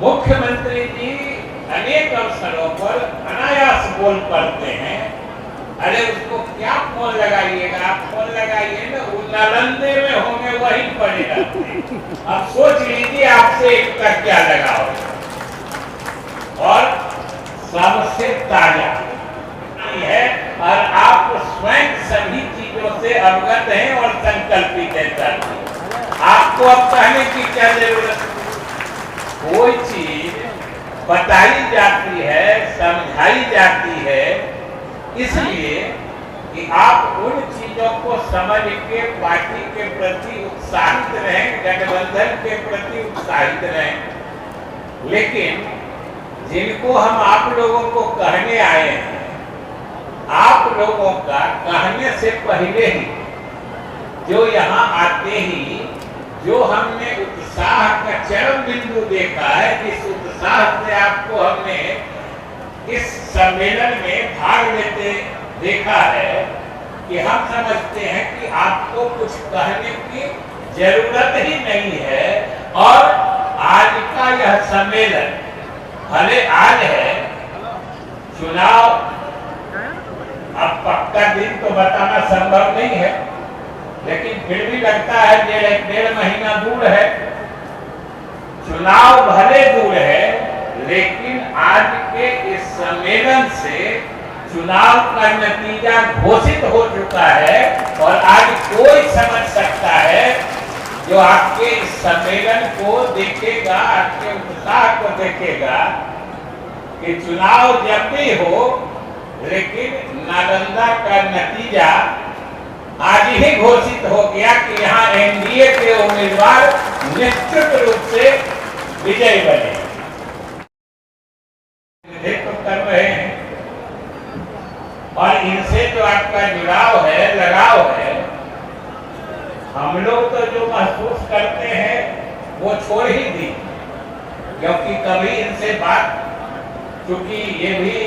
मुख्यमंत्री जी अनेक अवसरों पर अनायास बोल पड़ते हैं, अरे उसको क्या फोन लगाइएगा, आप फोन लगाइए ना, वो नालंदे में होंगे वहीं पड़े रहते। अब सोच लीजिए आपसे इनका क्या लगाव है। और सबसे ताजा है और आप स्वयं सभी चीजों से अवगत हैं और संकल्पित हैं। आपको अब कहने की क्या जरूरत? कोई चीज बताई जाती है, समझाई जाती है, इसलिए कि आप उन चीजों को समझ के पार्टी के प्रति उत्साहित रहें, गठबंधन के प्रति उत्साहित रहें। लेकिन जिनको हम आप लोगों को कहने आए हैं, आप लोगों का कहने से पहले ही जो यहाँ आते ही जो हमने उत्साह का चरम बिंदु देखा है, जिस उत्साह से आपको हमने इस सम्मेलन में भाग लेते देखा है, कि हम समझते हैं कि आपको कुछ कहने की जरूरत ही नहीं है। और आज का यह सम्मेलन भले आज है, चुनाव अब पक्का दिन तो बताना संभव नहीं है, लेकिन फिर भी लगता है डेढ़ महीना दूर है। चुनाव भले दूर है, लेकिन आज के इस सम्मेलन से चुनाव का नतीजा घोषित हो चुका है। और आज कोई समझ सकता है जो आपके इस सम्मेलन को देखेगा, आपके उत्साह को देखेगा, कि चुनाव जब भी हो, लेकिन नालंदा का नतीजा आज ही घोषित हो गया कि यहाँ एनडीए के उम्मीदवार निश्चित रूप से विजयी बने, नेतृत्व कर रहे हैं। और इनसे जो आपका जुड़ाव है, लगाव है, हम लोग तो जो महसूस करते हैं वो छोड़ ही दी, क्योंकि कभी इनसे बात, क्योंकि ये भी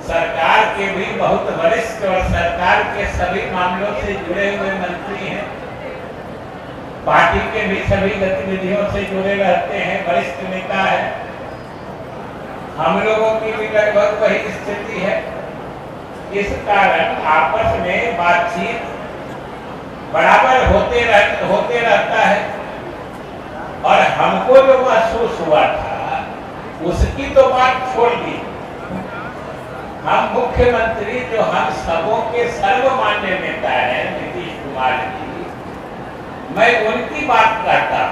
सरकार के भी बहुत वरिष्ठ और सरकार के सभी मामलों से जुड़े हुए मंत्री हैं, पार्टी के भी सभी गतिविधियों से जुड़े रहते हैं, वरिष्ठ नेता है। हम लोगों की भी लगभग वही स्थिति है। इस कारण आपस में बातचीत बराबर होते रहता है। और हमको जो महसूस हुआ था उसकी तो बात छोड़ दी। हम मुख्यमंत्री जो हम सबों के सर्वमान्य नेता हैं, नीतीश कुमार जी, मैं उनकी बात करता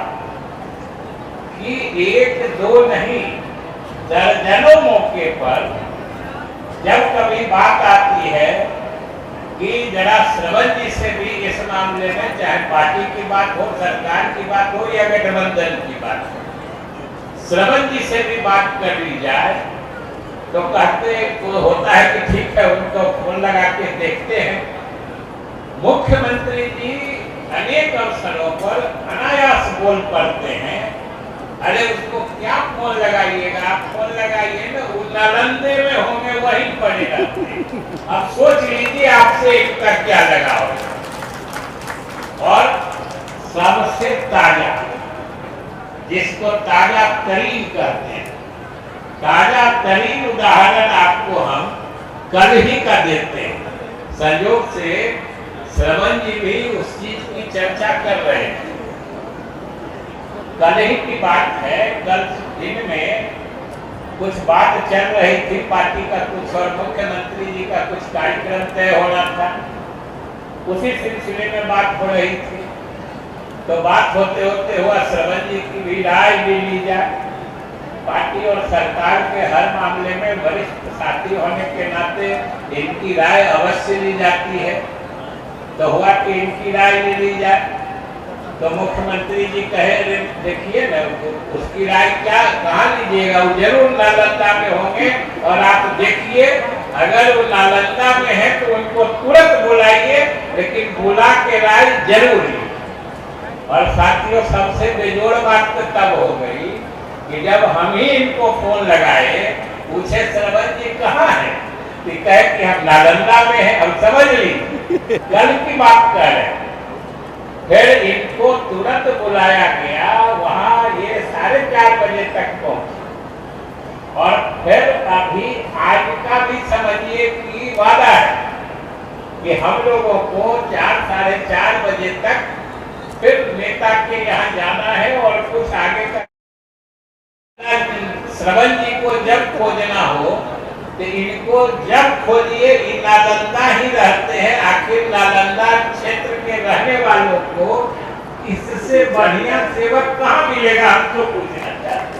कि एक दो नहीं, दर्जनों मौके पर जब कभी बात आती है कि जरा श्रवण जी से भी इस मामले में, चाहे पार्टी की बात हो, सरकार की बात हो या गठबंधन की बात हो, श्रवण जी से भी बात कर ली जाए, तो कहते होता है कि ठीक है, उनको फोन लगा के देखते हैं। मुख्यमंत्री जी अनेक अवसरों पर अनायास बोल पड़ते हैं, अरे उसको क्या फोन लगाइएगा, आप फोन लगाइए ना, वो नालंदे में होंगे वहीं पड़े रहते। अब सोच लीजिए आपसे इनका क्या लगाव है। और सबसे ताजा, जिसको ताजा तरीन कहते हैं, ताजा तरीन उदाहरण आपको हम कल ही का देते हैं। संयोग से श्रवण जी भी उस चीज की चर्चा कर रहे हैं। कल ही की बात है, कल दिन में कुछ बात चल रही थी पार्टी का कुछ, और मुख्यमंत्री जी का कुछ कार्यक्रम तय होना था, उसी सिलसिले में बात हो रही थी। तो बात होते होते हुआ श्रवण जी की भी राय भी ली जाए। पार्टी और सरकार के हर मामले में वरिष्ठ साथी होने के नाते इनकी राय अवश्य ली जाती है। तो हुआ कि इनकी राय ली जाए, तो मुख्यमंत्री जी कहे देखिए ना, उसकी राय क्या कहाँ लीजिएगा, वो जरूर नालंदा में होंगे, और आप देखिए अगर वो नालंदा में है तो उनको तुरंत बुलाइए, लेकिन बुला के राय जरूर ली। और साथियों, सबसे बेजोड़ बात तो तब हो गई कि जब हम ही इनको फोन लगाए, पूछे श्रवण जी कहाँ है, तो कहे कि हम नालंदा में हैं। हम समझ ली कल की बात कर रहे। फिर इनको तुरंत बुलाया गया, वहाँ ये 4:30 तक पहुंचे। और फिर अभी आज का भी समझिए कि वादा है कि हम लोगों को 4 साढ़े 4 बजे तक फिर नेता के यहाँ जाना है और कुछ आगे का श्रवण जी को जब खोजना हो तो इनको जब खोजिए, नालंदा ही रहते हैं। आखिर नालंदा क्षेत्र के रहने वालों को इससे बढ़िया सेवक कहाँ मिलेगा, हम तो पूछना चाहते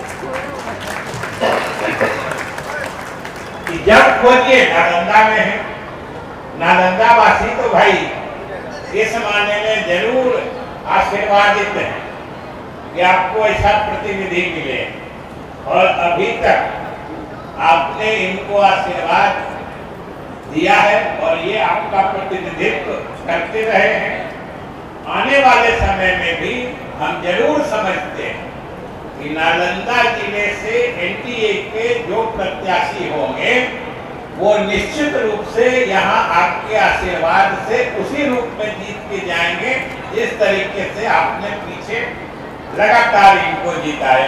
कि जब खोजिए नालंदा में है। नालंदा वासी तो भाई इस मायने में जरूर आशीर्वादित है कि आपको ऐसा प्रतिनिधि मिले, और अभी तक आपने इनको आशीर्वाद दिया है और ये आपका प्रतिनिधित्व करते रहे हैं। आने वाले समय में भी हम जरूर समझते हैं कि नालंदा जिले से एनडीए के जो प्रत्याशी होंगे वो निश्चित रूप से यहाँ आपके आशीर्वाद से उसी रूप में जीत के जाएंगे जिस तरीके से आपने पीछे लगातार इनको जिताया।